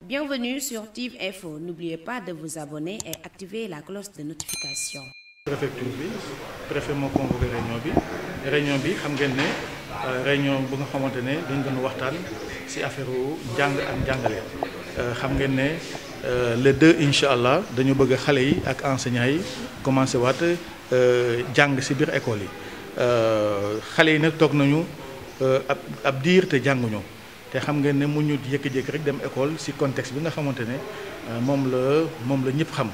Bienvenue sur TIV Info. N'oubliez pas de vous abonner et activer la cloche de notification. préfecture bi préfet moo convoqué réunion bi xam ngeen ne réunion bu nga xamante ne dañ doon waxtaan ci affaire njàng ak njàngale xam ngeen ne le 2 incha allah dañu bëgg xale yi ak enseignants yi commencé waat jàng ci biir école yi xale yi nag toog nañu ab diir te jànguñu te xam ngeen ne mu ñu jékki-jékki rek dem école ci contexte bi nga xamante ne moom la ñëpp xam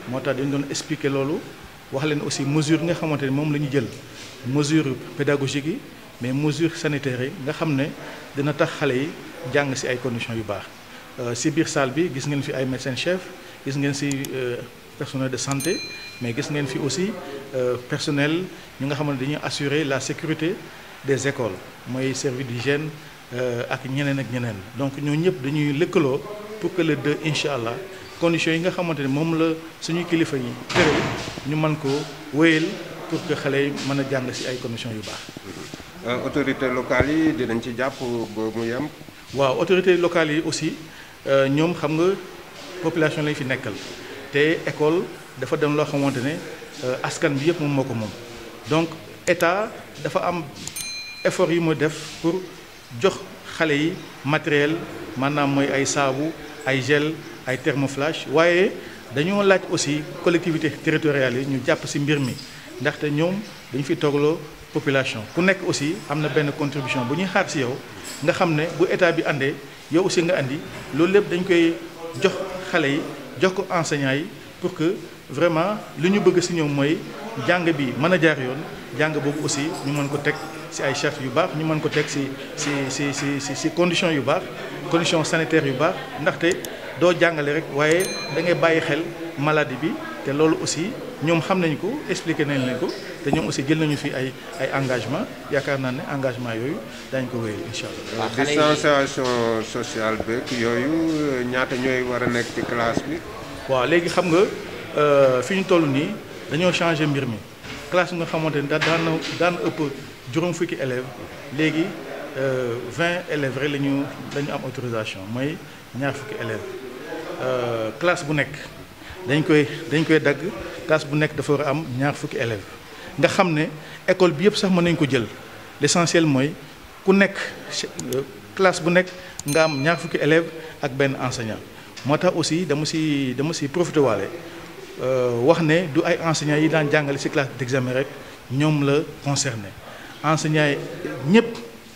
moo tax dañu doon expliquer loolu. wax leen aussi mesure nga xamante ne moom la ñu jël mesure pédagogique yi mais mesure sanitaire yi nga xam ne dina tax xale yi jàng ci ay conditions yu baax ci biir salle bi gis ngeen fi ay médecins chefs gis ngeen ci personnel de santé mais gis ngeen fi aussi personnel ñu nga xamante ne dañuy assurer la sécurité des écoles mooy service d'hygiène ak ñeneen ak ñeneen donc ñoo ñëpp dañuy lëkkaloo pour que le 2 incha allah. conditions yi nga xamante ne moom la suñuy kilifa yi tëral ñu mën ko wéyal pour que xale yi mën a jàng ci ay conditions yu baax. autorités locales yi dinañ ci jàpp ba mu yem. waaw autorités locales yi aussi ñoom xam nga population lañ fi nekkal te école dafa dem loo xamante ne askan bi yëpp moom moo ko moom donc état dafa am effort yi mu def pour jox xale yi matériel maanaam mooy ay saabu ay gel. ay thermoflash waaye dañoo laaj aussi collectivités territoriales yi ñu jàpp ci mbir mi ndaxte ñoom dañu fi toogloo population ku nekk aussi am na benn contribution bu ñuy xaar ci yow nga xam ne bu état bi àndee yow aussi nga andi loolu lépp dañ koy jox xale yi jox ko enseignants yi pour que vraiment li ñu bëgg ci ñoom mooy jàng bi mën a jaar yoon jàng boobu aussi ñu mën ko teg ci ay chartes yu baax ñu mën ko teg ci conditions yu baax conditions sanitaires yu baax ndaxte. doo jàngale rek waaye da ngay bàyyi xel maladie bi te loolu aussi ñoom xam nañu ko expliqué nañ leen ko te ñoom aussi jël nañu fi ay engagement yaakaar naa ne engagement yooyu dañ ko wéyal incha allah. distanciation sociale beeg yooyu ñaata ñooy war a nekk ci classe bi. waaw léegi xam nga fi ñu toll nii dañoo changé mbir mi classe bi nga xamante ne daan ëpp juróom fukki élèves léegi 20 élèves rek lañu am autorisation mooy ñaar fukki élèves. classe bu nekk dañ koy dagg classe bu nekk dafa war a am ñaar fukki élèves nga xam ne école bi yëpp sax mën nañ ko jël l'essentiel mooy ku nekk classe bu nekk nga am ñaar fukki élèves ak benn enseignant moo tax aussi dama ci profité waale wax ne du ay enseignants yi daan jàngale ci classe d'examen rek ñoom la concerné enseignants yi ñëpp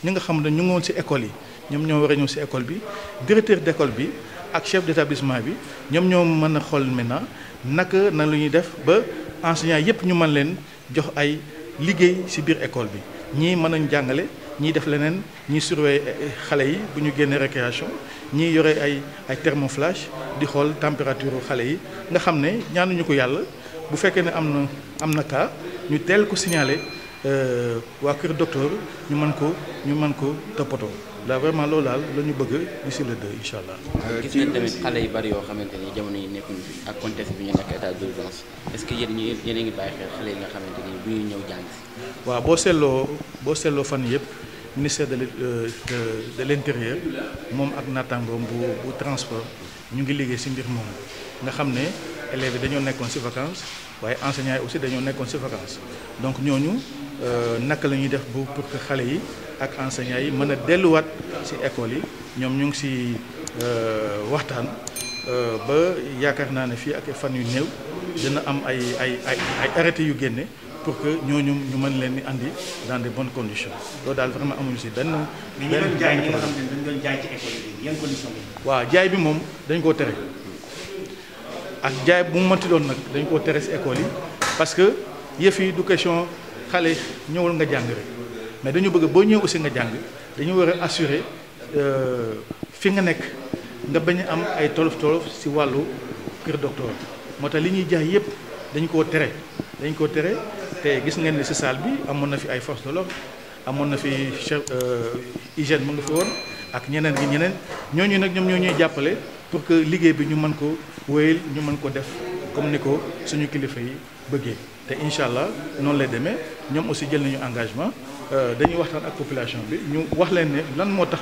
ñi nga xam ne ñu ngi woon ci école yi ñoom ñoo war a ñëw ci école bi directeur d'école bi ak chef d'établissement bi ñoom ñoo mën a xool maintenant naka na lu ñuy def ba enseignants yépp ñu mën leen jox ay liggéey ci biir école bi ñii mën nañ jàngale ñii def leneen ñii surveiller xale yi bu ñu génnee récréation ñii yore ay thermoflash di xool température xale yi nga xam ne ñaanuñu ko yàlla bu fekkee ne am na cas ñu teel ko signaler waa kër docteur ñu mën ko toppatoo. là vraiment loolu daal la ñu bëgg d'ici le 2 incha allah. gis nañ tamit xale yu bari yoo xamante ni jamono yi nekkuñu fi ak contexte bi ñu nekk état d'urgence est-ce que yéen a ngi bàyyi xel xale yi nga xamante ni bu ñuy ñëw jàng si. waaw boo seetloo fan yëpp ministère de l'intérieur moom ak naataangoom bu transport ñu ngi liggéey ci mbir moomu nga xam ne élèves yi dañoo nekkoon ci vacances waaye enseignants yi aussi dañoo nekkoon ci vacances donc ñooñu naka la ñuy def pour que xale yi. ak enseignants yi mën a delluwaat ci école yi ñoom ñu ngi ci waxtaan ba yaakaar naa ne fii ak fan yu néew dina am ay arrêtés yu génne pour que ñooñu ñu mën leen di andi dans de bonnes conditions loolu daal vraiment amuñu ci benn. jaay ñi nga xam ne dañu doon jaay ci école yi yan conditions yi. waaw jaay bi moom dañ koo tere ak jaay bu mu mënti doon nag dañ koo tere ci école yi parce que yëf yi du question xale ñëwal nga jàng rek. mais dañu bëgg boo ñëwee aussi nga jàng dañu war a assurer fi nga nekk nga bañ a am ay tolof ci wàllu kër docteur moo tax li ñuy jaay yépp dañ koo tere te gis ngeen ne ci salle bi amoon na fi ay forces de l'ordre amoon na fi chef hygiène mu nga fi woon ak ñeneen ñooñu nag ñoom ñoo ñuy jàppale pour que liggéey bi ñu mën ko wéyal ñu mën ko def comme ni ko suñu kilifa yi bëggee te incha allah noonu lay demee ñoom aussi jël nañu engagement dañuy waxtaan ak population bi ñu wax leen ne lan moo tax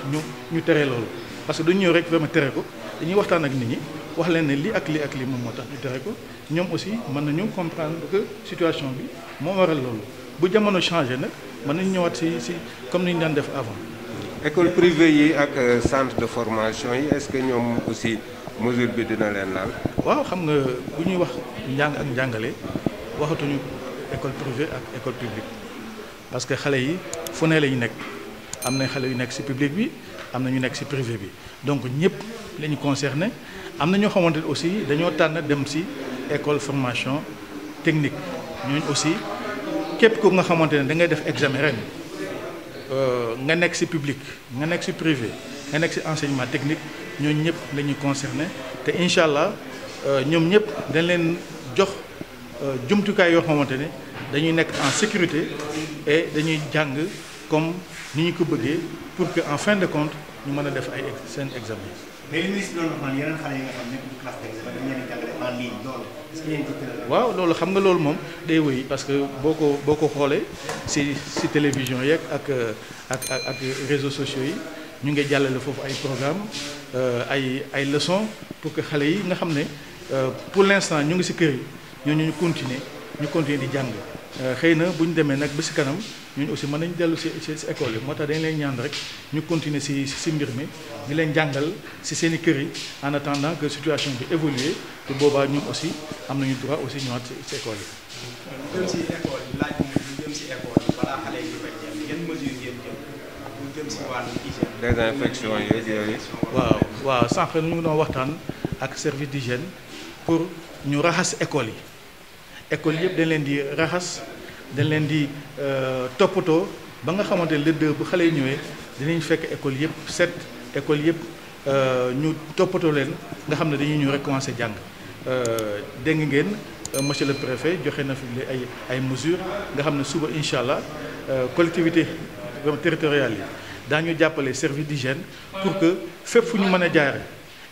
ñu tere loolu parce que duñu ñëw rek vraiment tere ko dañuy waxtaan ak nit ñi wax leen ne lii ak lii moom moo tax ñu tere ko ñoom aussi mën nañu comprendre que situation bi moo waral loolu bu jamono changé nag mën nañu ñëwaat si comme ni ñu daan def avant. école privée yi ak centre de formation yi est-ce que ñoom aussi mesure bi dina leen laal. waaw xam nga bu ñuy wax njàng ak njàngale waxatuñu école privée ak école publique parce que xale yi fu ne la ñu nekk am na xale yu nekk ci public bi am na ñu nekk ci privé bi donc ñëpp la ñu concerné am na ñoo xamante ne aussi dañoo tànn dem ci école formation technique ñooñu aussi képp ku nga xamante ne da ngay def examen ren nga nekk ci public nga nekk ci privé nga nekk ci enseignement technique ñooñu ñëpp la ñuy concerné te incha allah ñoom ñëpp dañ leen jox jumtukaay yoo xamante ne dañuy nekk en sécurité et dañuy jàng comme ni ñu ko bëggee pour que en fin de compte ñu mën a def ay seen examen. mais li ministre doon wax naan yeneen xale yi nga xam ne du classe d'examen dañu leen di jàngale en ligne loolu est-ce que yéen ci waaw loolu xam nga loolu moom day wéy parce que boo ko xoolee ci télévision yeeg ak réseaux sociaux yi ñu ngi jàllale foofu ay programme ay leçons pour que xale yi nga xam ne pour l'instant ñu ngi ci kër yi ñooñu ñu continuer di jàng xëy na bu ñu demee nag ba ci kanam ñun aussi mën nañu dellu ci école yi moo tax dañ leen ñaan rek ñu continuer ci mbir mi di leen jàngal ci seen i kër yi en attendant que situation bi évolue te boobaa ñun aussi am nañu droit aussi ñëwaat ci école yi. lu jëm ci école yi laaj moom lu jëm ci école yi balaa xale yi ñu koy jëm yan mesures ngeen jël lu jëm ci wàllu hygiène. désinfection yooyu. waaw sànq ñu ngi doon waxtaan ak service d'hygiène pour ñu raxas école yi. école yëpp dañ leen di raxas dañ leen di toppatoo ba nga xamante ne le deux bu xale yi ñëwee dinañ fekk école yëpp set école yëpp ñu toppatoo leen nga xam ne dañuy ñëw rek commencé jàng dégg ngeen monsieur le préfet joxe na fi ay mesures nga xam ne suba incha allah collectivité territoriales yi daañu jàppale service d'hygiène pour que fépp fu ñu mën a jaare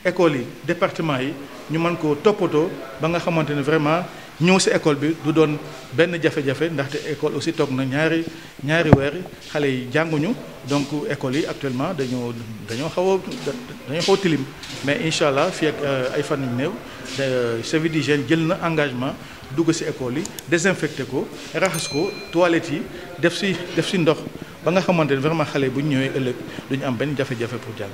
école yi département yi ñu mën ko toppatoo ba nga xamante ne vraiment ñëw ci école bi du doon benn jafe-jafe ndaxte école aussi toog na ñaari weer xale yi jànguñu donc école yi actuellement dañoo xaw a tilim mais incha allah fii ak ay fan yu néew service d'hygiène jël na engagement dugg ci école yi désinfecté ko raxas ko toilettes yi def ci ndox ba nga xamante ne vraiment xale yi bu ñu ñëwee ëllëg duñu am benn jafe-jafe pour jàng.